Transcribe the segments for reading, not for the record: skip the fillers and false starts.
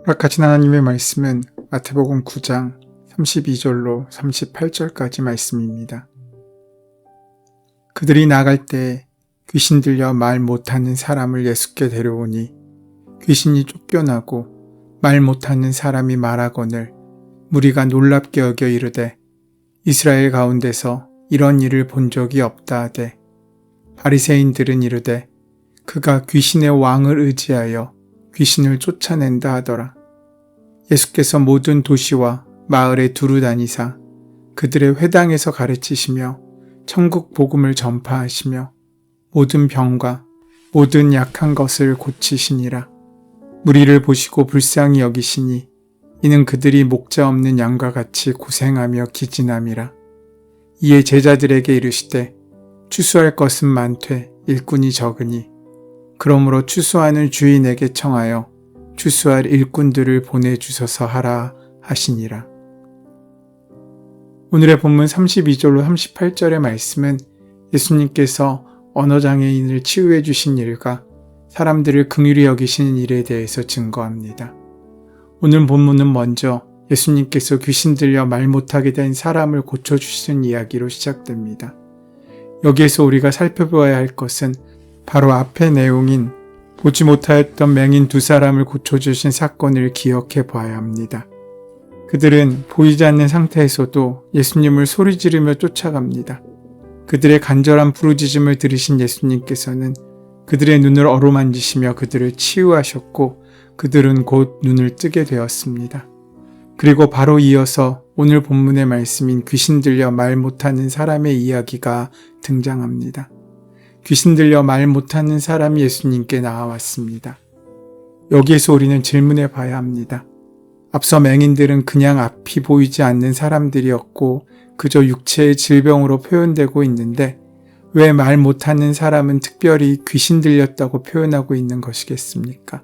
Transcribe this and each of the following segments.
허락하신 하나님의 말씀은 마태복음 9장 32절로 38절까지 말씀입니다. 그들이 나갈 때 귀신 들려 말 못하는 사람을 예수께 데려오니 귀신이 쫓겨나고 말 못하는 사람이 말하거늘 무리가 놀랍게 여겨 이르되 이스라엘 가운데서 이런 일을 본 적이 없다 하되 바리새인들은 이르되 그가 귀신의 왕을 의지하여 귀신을 쫓아낸다 하더라. 예수께서 모든 도시와 마을에 두루 다니사 그들의 회당에서 가르치시며 천국 복음을 전파하시며 모든 병과 모든 약한 것을 고치시니라. 무리를 보시고 불쌍히 여기시니 이는 그들이 목자 없는 양과 같이 고생하며 기진함이라. 이에 제자들에게 이르시되 추수할 것은 많되 일꾼이 적으니 그러므로 추수하는 주인에게 청하여 추수할 일꾼들을 보내주소서 하라 하시니라. 오늘의 본문 32절로 38절의 말씀은 예수님께서 언어장애인을 치유해 주신 일과 사람들을 긍휼히 여기시는 일에 대해서 증거합니다. 오늘 본문은 먼저 예수님께서 귀신 들려 말 못하게 된 사람을 고쳐주시는 이야기로 시작됩니다. 여기에서 우리가 살펴보아야 할 것은 바로 앞의 내용인 보지 못하였던 맹인 두 사람을 고쳐주신 사건을 기억해 봐야 합니다. 그들은 보이지 않는 상태에서도 예수님을 소리 지르며 쫓아갑니다. 그들의 간절한 부르짖음을 들으신 예수님께서는 그들의 눈을 어루만지시며 그들을 치유하셨고 그들은 곧 눈을 뜨게 되었습니다. 그리고 바로 이어서 오늘 본문의 말씀인 귀신 들려 말 못하는 사람의 이야기가 등장합니다. 귀신 들려 말 못하는 사람이 예수님께 나와왔습니다. 여기에서 우리는 질문해 봐야 합니다. 앞서 맹인들은 그냥 앞이 보이지 않는 사람들이었고 그저 육체의 질병으로 표현되고 있는데 왜 말 못하는 사람은 특별히 귀신 들렸다고 표현하고 있는 것이겠습니까?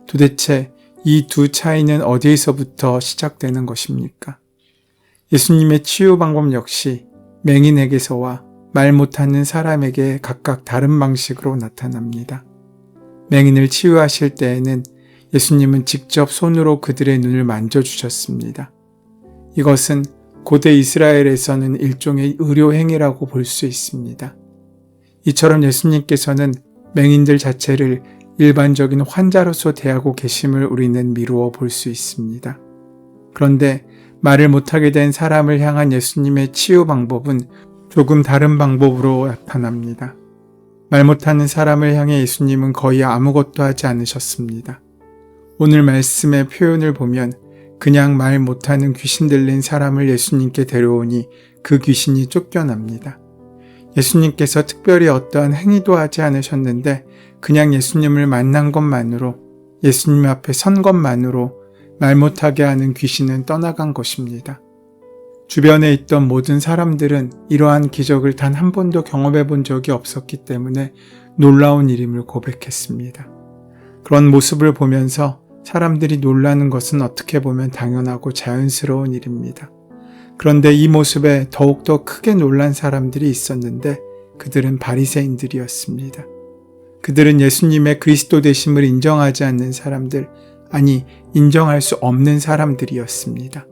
도대체 이 두 차이는 어디에서부터 시작되는 것입니까? 예수님의 치유 방법 역시 맹인에게서와 말 못하는 사람에게 각각 다른 방식으로 나타납니다. 맹인을 치유하실 때에는 예수님은 직접 손으로 그들의 눈을 만져주셨습니다. 이것은 고대 이스라엘에서는 일종의 의료행위라고 볼 수 있습니다. 이처럼 예수님께서는 맹인들 자체를 일반적인 환자로서 대하고 계심을 우리는 미루어 볼 수 있습니다. 그런데 말을 못하게 된 사람을 향한 예수님의 치유 방법은 조금 다른 방법으로 나타납니다. 말 못하는 사람을 향해 예수님은 거의 아무것도 하지 않으셨습니다. 오늘 말씀의 표현을 보면 그냥 말 못하는 귀신 들린 사람을 예수님께 데려오니 그 귀신이 쫓겨납니다. 예수님께서 특별히 어떠한 행위도 하지 않으셨는데 그냥 예수님을 만난 것만으로, 예수님 앞에 선 것만으로 말 못하게 하는 귀신은 떠나간 것입니다. 주변에 있던 모든 사람들은 이러한 기적을 단 한 번도 경험해 본 적이 없었기 때문에 놀라운 일임을 고백했습니다. 그런 모습을 보면서 사람들이 놀라는 것은 어떻게 보면 당연하고 자연스러운 일입니다. 그런데 이 모습에 더욱더 크게 놀란 사람들이 있었는데 그들은 바리새인들이었습니다. 그들은 예수님의 그리스도 되심을 인정하지 않는 사람들, 아니 인정할 수 없는 사람들이었습니다.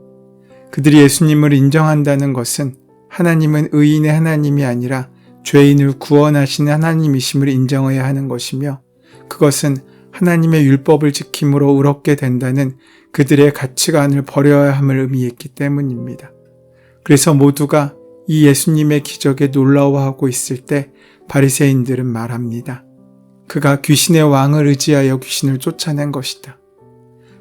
그들이 예수님을 인정한다는 것은 하나님은 의인의 하나님이 아니라 죄인을 구원하시는 하나님이심을 인정해야 하는 것이며 그것은 하나님의 율법을 지킴으로 의롭게 된다는 그들의 가치관을 버려야 함을 의미했기 때문입니다. 그래서 모두가 이 예수님의 기적에 놀라워하고 있을 때 바리새인들은 말합니다. 그가 귀신의 왕을 의지하여 귀신을 쫓아낸 것이다.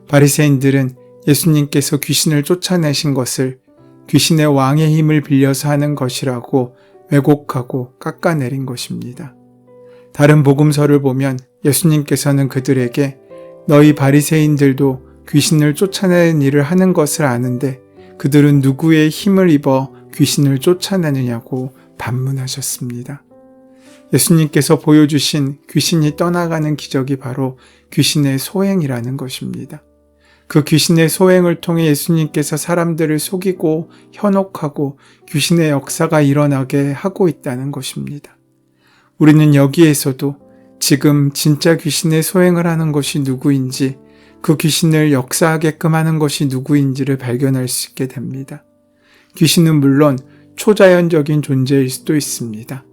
바리새인들은 예수님께서 귀신을 쫓아내신 것을 귀신의 왕의 힘을 빌려서 하는 것이라고 왜곡하고 깎아내린 것입니다. 다른 복음서를 보면 예수님께서는 그들에게 너희 바리새인들도 귀신을 쫓아내는 일을 하는 것을 아는데 그들은 누구의 힘을 입어 귀신을 쫓아내느냐고 반문하셨습니다. 예수님께서 보여주신 귀신이 떠나가는 기적이 바로 귀신의 소행이라는 것입니다. 그 귀신의 소행을 통해 예수님께서 사람들을 속이고 현혹하고 귀신의 역사가 일어나게 하고 있다는 것입니다. 우리는 여기에서도 지금 진짜 귀신의 소행을 하는 것이 누구인지 그 귀신을 역사하게끔 하는 것이 누구인지를 발견할 수 있게 됩니다. 귀신은 물론 초자연적인 존재일 수도 있습니다.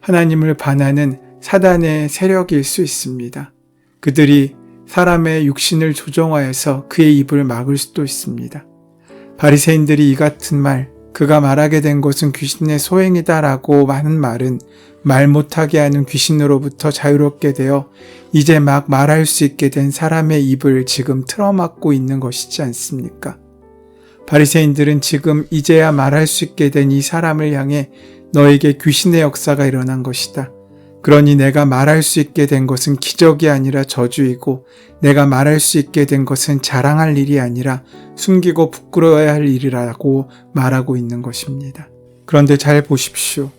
하나님을 반하는 사단의 세력일 수 있습니다. 그들이 사람의 육신을 조종하여서 그의 입을 막을 수도 있습니다. 바리새인들이 이 같은 말, 그가 말하게 된 것은 귀신의 소행이다라고 하는 말은 말 못하게 하는 귀신으로부터 자유롭게 되어 이제 막 말할 수 있게 된 사람의 입을 지금 틀어막고 있는 것이지 않습니까? 바리새인들은 지금 이제야 말할 수 있게 된 이 사람을 향해 너에게 귀신의 역사가 일어난 것이다. 그러니 내가 말할 수 있게 된 것은 기적이 아니라 저주이고 내가 말할 수 있게 된 것은 자랑할 일이 아니라 숨기고 부끄러워야 할 일이라고 말하고 있는 것입니다. 그런데 잘 보십시오.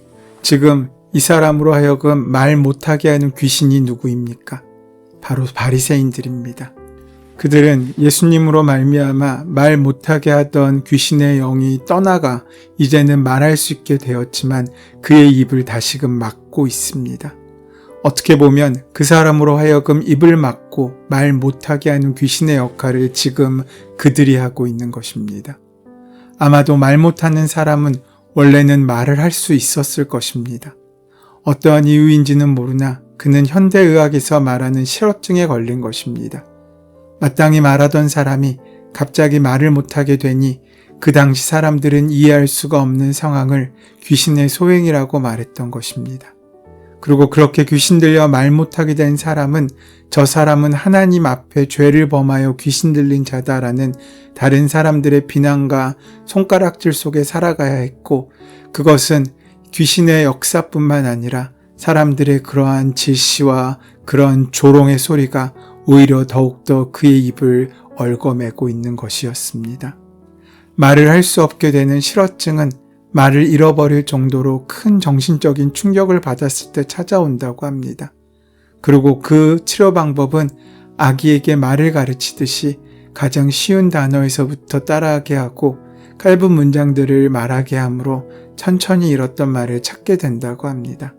지금 이 사람으로 하여금 말 못하게 하는 귀신이 누구입니까? 바로 바리새인들입니다. 그들은 예수님으로 말미암아 말 못하게 하던 귀신의 영이 떠나가 이제는 말할 수 있게 되었지만 그의 입을 다시금 막고 있습니다. 어떻게 보면 그 사람으로 하여금 입을 막고 말 못하게 하는 귀신의 역할을 지금 그들이 하고 있는 것입니다. 아마도 말 못하는 사람은 원래는 말을 할 수 있었을 것입니다. 어떠한 이유인지는 모르나 그는 현대의학에서 말하는 실어증에 걸린 것입니다. 마땅히 말하던 사람이 갑자기 말을 못하게 되니 그 당시 사람들은 이해할 수가 없는 상황을 귀신의 소행이라고 말했던 것입니다. 그리고 그렇게 귀신 들려 말 못하게 된 사람은 저 사람은 하나님 앞에 죄를 범하여 귀신 들린 자다라는 다른 사람들의 비난과 손가락질 속에 살아가야 했고 그것은 귀신의 역사뿐만 아니라 사람들의 그러한 질시와 그러한 조롱의 소리가 오히려 더욱더 그의 입을 얽어매고 있는 것이었습니다. 말을 할 수 없게 되는 실어증은 말을 잃어버릴 정도로 큰 정신적인 충격을 받았을 때 찾아온다고 합니다. 그리고 그 치료 방법은 아기에게 말을 가르치듯이 가장 쉬운 단어에서부터 따라하게 하고 짧은 문장들을 말하게 함으로 천천히 잃었던 말을 찾게 된다고 합니다.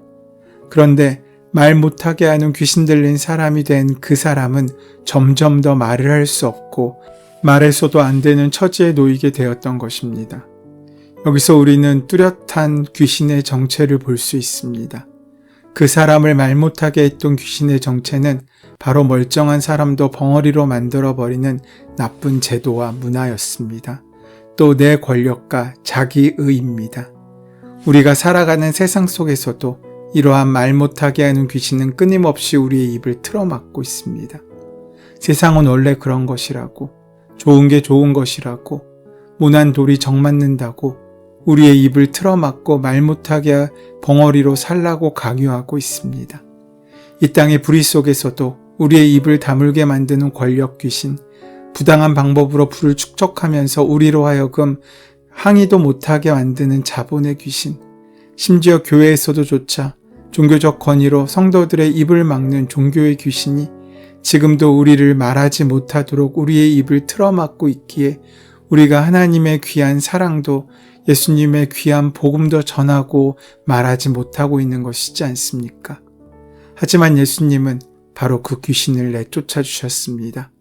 그런데 말 못하게 하는 귀신 들린 사람이 된 그 사람은 점점 더 말을 할 수 없고 말해서도 안 되는 처지에 놓이게 되었던 것입니다. 여기서 우리는 뚜렷한 귀신의 정체를 볼 수 있습니다. 그 사람을 말 못하게 했던 귀신의 정체는 바로 멀쩡한 사람도 벙어리로 만들어버리는 나쁜 제도와 문화였습니다. 또 내 권력과 자기의입니다. 우리가 살아가는 세상 속에서도 이러한 말 못하게 하는 귀신은 끊임없이 우리의 입을 틀어막고 있습니다. 세상은 원래 그런 것이라고, 좋은 게 좋은 것이라고, 모난 돌이 정 맞는다고 우리의 입을 틀어막고 말 못하게 벙어리로 살라고 강요하고 있습니다. 이 땅의 불의 속에서도 우리의 입을 다물게 만드는 권력 귀신, 부당한 방법으로 불을 축적하면서 우리로 하여금 항의도 못하게 만드는 자본의 귀신, 심지어 교회에서도 조차 종교적 권위로 성도들의 입을 막는 종교의 귀신이 지금도 우리를 말하지 못하도록 우리의 입을 틀어막고 있기에 우리가 하나님의 귀한 사랑도 예수님의 귀한 복음도 전하고 말하지 못하고 있는 것이지 않습니까? 하지만 예수님은 바로 그 귀신을 내쫓아 주셨습니다.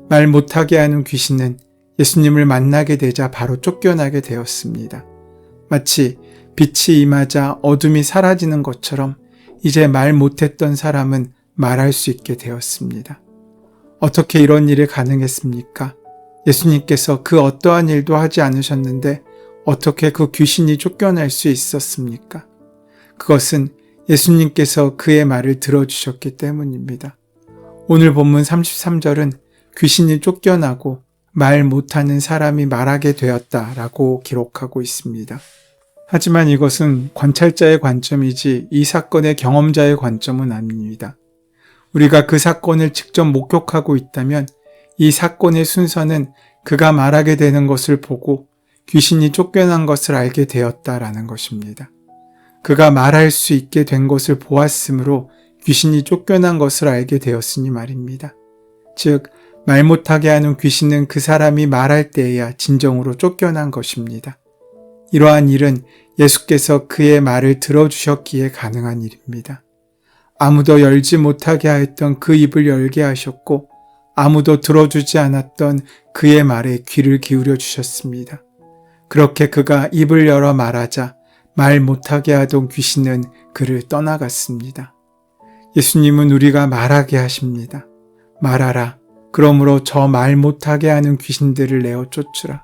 말 못하게 하는 귀신은 예수님을 만나게 되자 바로 쫓겨나게 되었습니다. 마치 빛이 임하자 어둠이 사라지는 것처럼 이제 말 못했던 사람은 말할 수 있게 되었습니다. 어떻게 이런 일이 가능했습니까? 예수님께서 그 어떠한 일도 하지 않으셨는데 어떻게 그 귀신이 쫓겨날 수 있었습니까? 그것은 예수님께서 그의 말을 들어주셨기 때문입니다. 오늘 본문 33절은 귀신이 쫓겨나고 말 못하는 사람이 말하게 되었다라고 기록하고 있습니다. 하지만 이것은 관찰자의 관점이지 이 사건의 경험자의 관점은 아닙니다. 우리가 그 사건을 직접 목격하고 있다면 이 사건의 순서는 그가 말하게 되는 것을 보고 귀신이 쫓겨난 것을 알게 되었다라는 것입니다. 그가 말할 수 있게 된 것을 보았으므로 귀신이 쫓겨난 것을 알게 되었으니 말입니다. 즉, 말 못하게 하는 귀신은 그 사람이 말할 때에야 진정으로 쫓겨난 것입니다. 이러한 일은 예수께서 그의 말을 들어주셨기에 가능한 일입니다. 아무도 열지 못하게 하였던 그 입을 열게 하셨고 아무도 들어주지 않았던 그의 말에 귀를 기울여 주셨습니다. 그렇게 그가 입을 열어 말하자 말 못하게 하던 귀신은 그를 떠나갔습니다. 예수님은 우리가 말하게 하십니다. 말하라. 그러므로 저 말 못하게 하는 귀신들을 내어 쫓으라.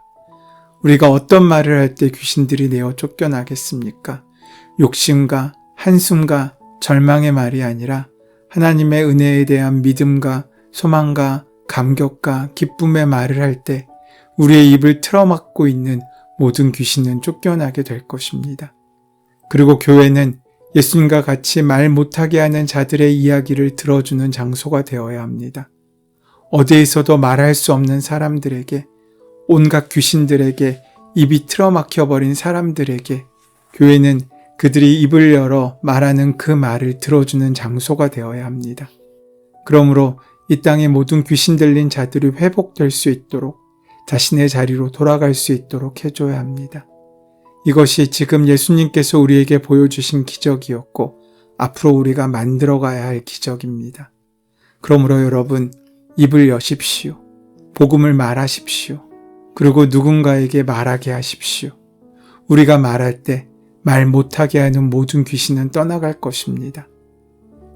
우리가 어떤 말을 할 때 귀신들이 내어 쫓겨나겠습니까? 욕심과 한숨과 절망의 말이 아니라 하나님의 은혜에 대한 믿음과 소망과 감격과 기쁨의 말을 할 때 우리의 입을 틀어막고 있는 모든 귀신은 쫓겨나게 될 것입니다. 그리고 교회는 예수님과 같이 말 못하게 하는 자들의 이야기를 들어주는 장소가 되어야 합니다. 어디에서도 말할 수 없는 사람들에게, 온갖 귀신들에게, 입이 틀어막혀버린 사람들에게 교회는 그들이 입을 열어 말하는 그 말을 들어주는 장소가 되어야 합니다. 그러므로 이 땅의 모든 귀신 들린 자들이 회복될 수 있도록 자신의 자리로 돌아갈 수 있도록 해줘야 합니다. 이것이 지금 예수님께서 우리에게 보여주신 기적이었고 앞으로 우리가 만들어가야 할 기적입니다. 그러므로 여러분, 입을 여십시오. 복음을 말하십시오. 그리고 누군가에게 말하게 하십시오. 우리가 말할 때 말 못하게 하는 모든 귀신은 떠나갈 것입니다.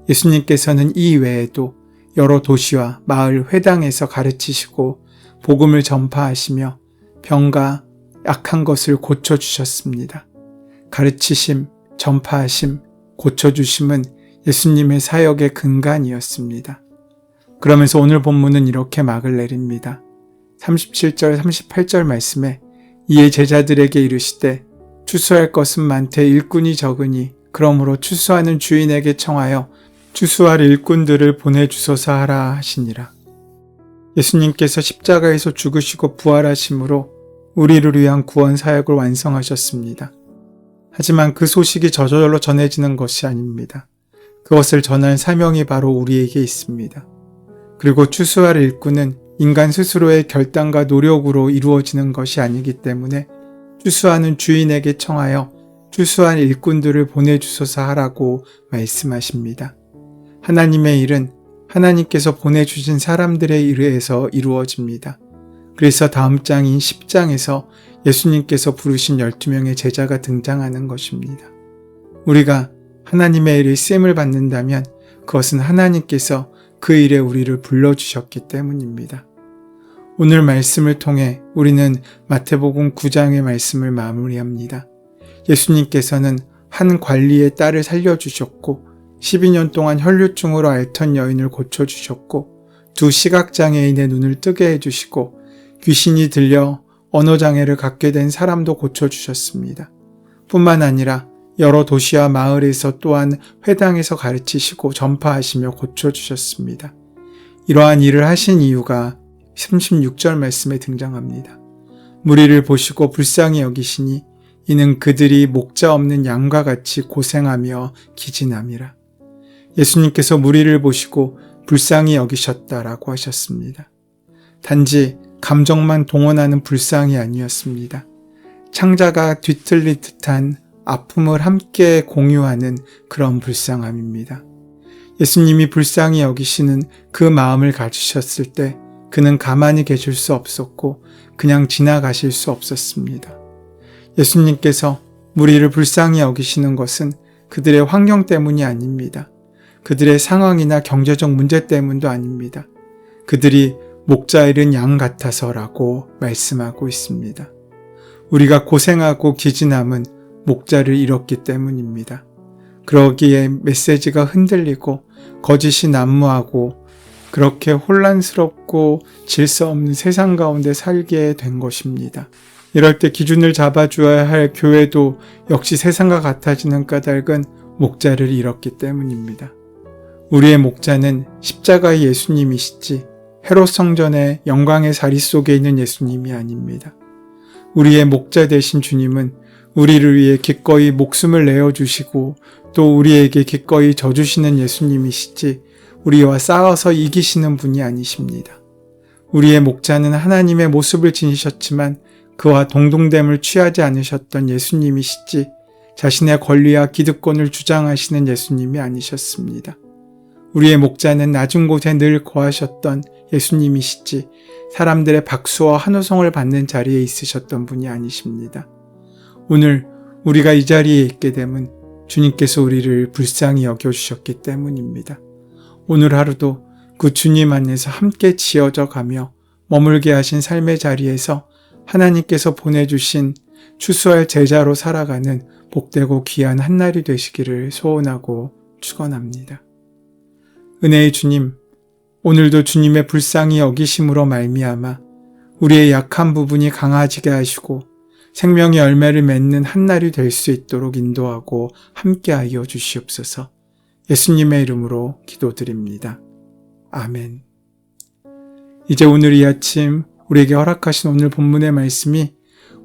예수님께서는 이 외에도 여러 도시와 마을 회당에서 가르치시고 복음을 전파하시며 병과 약한 것을 고쳐주셨습니다. 가르치심, 전파하심, 고쳐주심은 예수님의 사역의 근간이었습니다. 그러면서 오늘 본문은 이렇게 막을 내립니다. 37절, 38절 말씀에 이에 제자들에게 이르시되 추수할 것은 많되 일꾼이 적으니 그러므로 추수하는 주인에게 청하여 추수할 일꾼들을 보내주소서 하라 하시니라. 예수님께서 십자가에서 죽으시고 부활하심으로 우리를 위한 구원 사역을 완성하셨습니다. 하지만 그 소식이 저절로 전해지는 것이 아닙니다. 그것을 전할 사명이 바로 우리에게 있습니다. 그리고 추수할 일꾼은 인간 스스로의 결단과 노력으로 이루어지는 것이 아니기 때문에 추수하는 주인에게 청하여 추수한 일꾼들을 보내주소서 하라고 말씀하십니다. 하나님의 일은 하나님께서 보내주신 사람들에 의해서 이루어집니다. 그래서 다음 장인 10장에서 예수님께서 부르신 12명의 제자가 등장하는 것입니다. 우리가 하나님의 일에 쓰임을 받는다면 그것은 하나님께서 그 일에 우리를 불러주셨기 때문입니다. 오늘 말씀을 통해 우리는 마태복음 9장의 말씀을 마무리합니다. 예수님께서는 한 관리의 딸을 살려주셨고 12년 동안 혈류증으로 앓던 여인을 고쳐주셨고 두 시각장애인의 눈을 뜨게 해주시고 귀신이 들려 언어장애를 갖게 된 사람도 고쳐주셨습니다. 뿐만 아니라 여러 도시와 마을에서 또한 회당에서 가르치시고 전파하시며 고쳐주셨습니다. 이러한 일을 하신 이유가 36절 말씀에 등장합니다. 무리를 보시고 불쌍히 여기시니 이는 그들이 목자 없는 양과 같이 고생하며 기진함이라. 예수님께서 무리를 보시고 불쌍히 여기셨다라고 하셨습니다. 단지 감정만 동원하는 불쌍이 아니었습니다. 창자가 뒤틀릴 듯한 아픔을 함께 공유하는 그런 불쌍함입니다. 예수님이 불쌍히 여기시는 그 마음을 가지셨을 때 그는 가만히 계실 수 없었고 그냥 지나가실 수 없었습니다. 예수님께서 무리를 불쌍히 여기시는 것은 그들의 환경 때문이 아닙니다. 그들의 상황이나 경제적 문제 때문도 아닙니다. 그들이 목자 잃은 양 같아서라고 말씀하고 있습니다. 우리가 고생하고 기진함은 목자를 잃었기 때문입니다. 그러기에 메시지가 흔들리고 거짓이 난무하고 그렇게 혼란스럽고 질서 없는 세상 가운데 살게 된 것입니다. 이럴 때 기준을 잡아주어야 할 교회도 역시 세상과 같아지는 까닭은 목자를 잃었기 때문입니다. 우리의 목자는 십자가의 예수님이시지 헤롯 성전의 영광의 자리 속에 있는 예수님이 아닙니다. 우리의 목자 되신 주님은 우리를 위해 기꺼이 목숨을 내어주시고 또 우리에게 기꺼이 져주시는 예수님이시지 우리와 싸워서 이기시는 분이 아니십니다. 우리의 목자는 하나님의 모습을 지니셨지만 그와 동등됨을 취하지 않으셨던 예수님이시지 자신의 권리와 기득권을 주장하시는 예수님이 아니셨습니다. 우리의 목자는 낮은 곳에 늘 거하셨던 예수님이시지 사람들의 박수와 환호성을 받는 자리에 있으셨던 분이 아니십니다. 오늘 우리가 이 자리에 있게 됨은 주님께서 우리를 불쌍히 여겨주셨기 때문입니다. 오늘 하루도 그 주님 안에서 함께 지어져 가며 머물게 하신 삶의 자리에서 하나님께서 보내주신 추수할 제자로 살아가는 복되고 귀한 한날이 되시기를 소원하고 축원합니다. 은혜의 주님, 오늘도 주님의 불쌍히 여기심으로 말미암아 우리의 약한 부분이 강해지게 하시고 생명의 열매를 맺는 한날이 될 수 있도록 인도하고 함께하여 주시옵소서. 예수님의 이름으로 기도드립니다. 아멘. 이제 오늘 이 아침 우리에게 허락하신 오늘 본문의 말씀이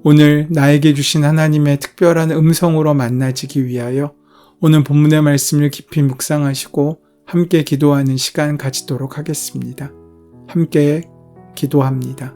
오늘 나에게 주신 하나님의 특별한 음성으로 만나지기 위하여 오늘 본문의 말씀을 깊이 묵상하시고 함께 기도하는 시간 가지도록 하겠습니다. 함께 기도합니다.